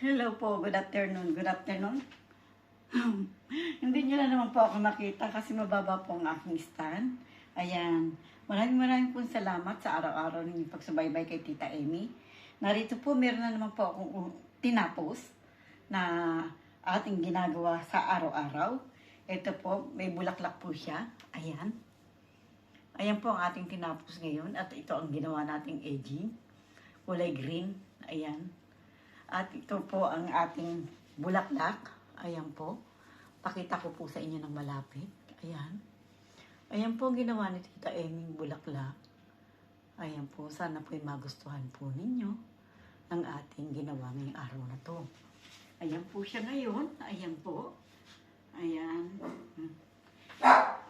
Hello po, good afternoon. Good afternoon. Hindi nyo na naman po ako nakita kasi mababa po ang aking stand. Ayan. Maraming pong salamat sa araw-araw ninyong pagsubaybay kay Tita Amy. Narito po, meron na naman po akong tinapos na ating ginagawa sa araw-araw. Ito po, may bulaklak po siya. Ayan. Ayan po ang ating tinapos ngayon at ito ang ginawa nating edging. Kulay green. Ayan. At ito po ang ating bulaklak. Ayan po. Pakita ko po sa inyo ng malapit. Ayan. Ayan po ang ginawa ni Tita Eming bulaklak. Ayan po. Sana po magustuhan po ninyo ang ating ginawa ngayong araw na to. Ayan po siya ngayon. Ayan po. Ayan.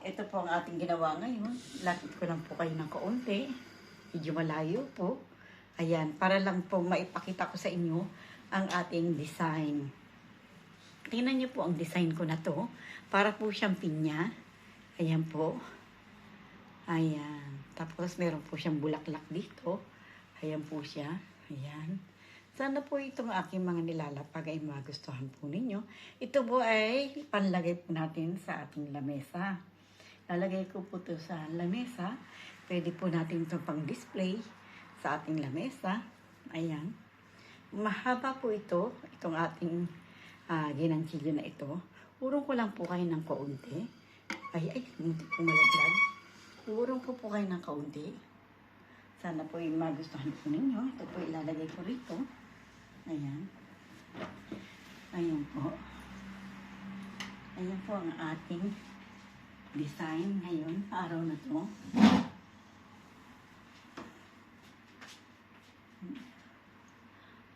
Ito po ang ating ginawa ngayon. Lapit ko lang po kayo ng kaunti. Medyo malayo po. Ayan. Para lang po maipakita ko sa inyo ang ating design. Tingnan niyo po ang design ko na to. Para po siyang pinya. Ayan po. Ayan. Tapos meron po siyang bulaklak dito. Ayan po siya. Ayan. Sana po itong aking mga nilalapag ay magustuhan po ninyo. Ito po ay panlagay po natin sa ating lamesa. Lalagay ko po ito sa lamesa. Pwede po natin ito pang display sa ating lamesa. Ayan. Mahaba po ito, itong ating ginanchilyo na ito. Urong ko lang po kayo ng kaunti. Hindi po malaglag. Urong po kayo ng kaunti. Sana po yung magustuhan po ninyo. Ito po ilalagay ko rito. Ayan. Ayan po. Ayan po ang ating design ngayon, araw na to.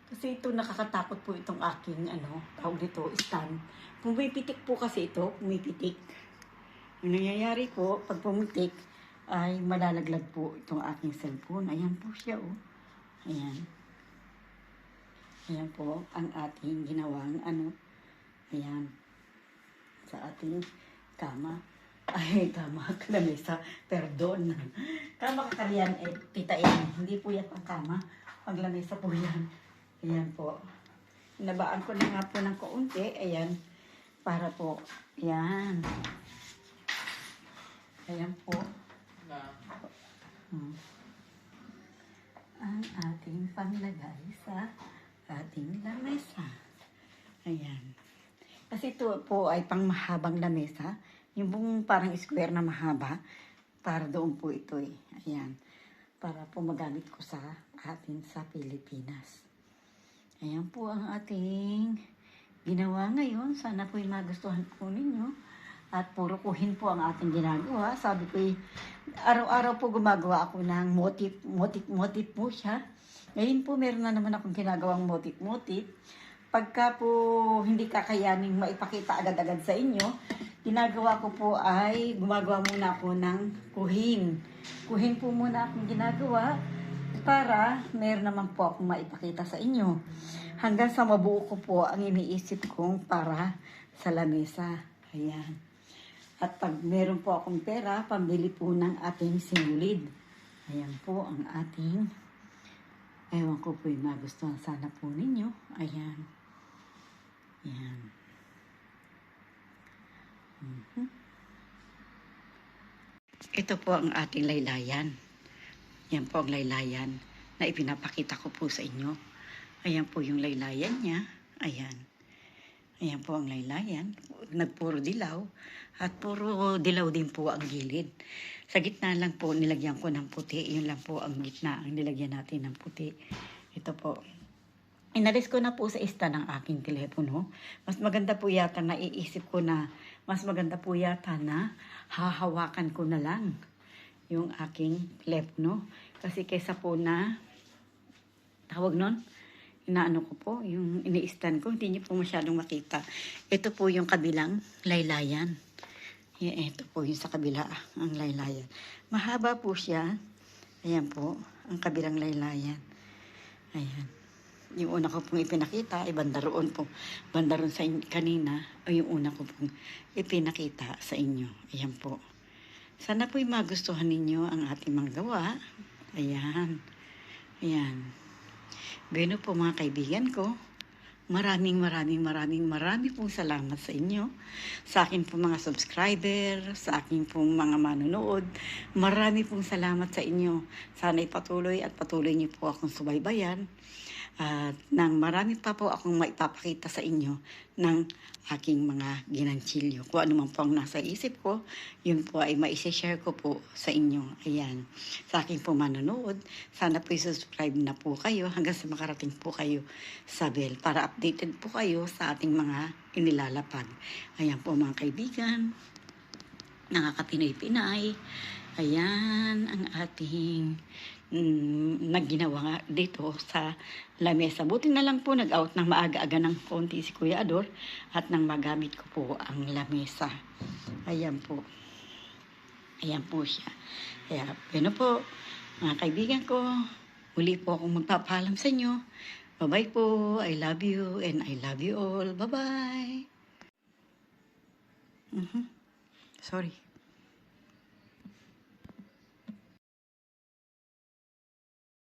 Kasi ito, nakakatakot po itong aking, tawag dito, stand. Pumipitik po kasi ito, pumipitik. Ang nangyayari po, pag pumitik, ay malalaglag po itong aking cellphone. Ayan po siya, oh. Ayan. Ayan po, ang ating ginawang, ayan, sa ating kama. Ay, kama, lamesa, perdon. Kama kakalian, Tita Amy, hindi po yan ang kama. Pag lamesa po yan. Ayan po. Nabaan ko na nga po ng kaunti. Ayan. Para po. Ayan. Ayan po. Ang ating panglagay sa ating lamesa. Ayan. Kasi ito po ay pang mahabang lamesa. Yung pong parang square na mahaba. Para doon po ito eh. Ayan. Para po magamit ko sa atin sa Pilipinas. Ayan po ang ating ginawa ngayon. Sana po magustuhan po ninyo. At puro kuhin po ang ating ginagawa. Sabi ko, araw-araw po gumagawa ako ng motif po siya. Ngayon po meron na naman akong ginagawang motif. Pagka po hindi kakayanin maipakita agad-agad sa inyo, ginagawa ko po ay gumagawa muna ako ng kuhin. Kuhin po muna akong ginagawa para meron naman po akong maipakita sa inyo. Hanggang sa mabuo ko po ang iniisip kong para sa lamesa. Ayan. At pag meron po akong pera, pambili po ng ating sinulid. Ayan po ang ating, ewan ko po yung magustuhan sana po ninyo. Ayan. Ayan. Ito po ang ating laylayan. Yan po ang laylayan na ipinapakita ko po sa inyo. Ayan po yung laylayan niya. Ayan. Ayan po ang laylayan. Nagpuro dilaw. At puro dilaw din po ang gilid. Sa gitna lang po nilagyan ko ng puti. Yun lang po ang gitna ang nilagyan natin ng puti. Ito po. Inalis ko na po sa stand ng aking telepono. Mas maganda po yata na iisip ko na mas maganda po yata na hahawakan ko na lang yung aking telepono. Kasi kaysa po na, tawag nun, inaano ko po, yung ini-stand ko, hindi niyo po masyadong makita. Ito po yung kabilang laylayan. Ito po yung sa kabila, ang laylayan. Mahaba po siya. Ayan po, ang kabilang laylayan. Ayan. Yung una ko pong ipinakita, ay bandaroon po. Bandaroon sa kanina, o yung una ko pong ipinakita sa inyo. Ayan po. Sana po'y magustuhan ninyo ang ating mga gawa. Ayan. Ayan. Bueno po mga kaibigan ko. Maraming pong salamat sa inyo. Sa akin pong mga subscriber, sa akin pong mga manonood. Marami pong salamat sa inyo. Sana'y patuloy niyo po akong subaybayan. At nang marami pa po akong maipapakita sa inyo ng aking mga ginanchilyo. Kung ano man po ang nasa isip ko, yun po ay maisi-share ko po sa inyo. Ayan. Sa aking po manonood, sana po subscribe na po kayo hanggang sa makarating po kayo sa bell para updated po kayo sa ating mga inilalapag. Ayan po mga kaibigan, nakaka-Pinoy-Pinay. Ayan ang ating nagginawa nga dito sa lamesa. Buti na lang po nag-out ng maaga-aga ng konti si Kuya Ador at nang magamit ko po ang lamesa. Ayan po. Ayan po siya. Kaya, yun po, mga kaibigan ko, muli po akong magpapaalam sa inyo. Bye-bye po. I love you and I love you all. Bye-bye. Sorry.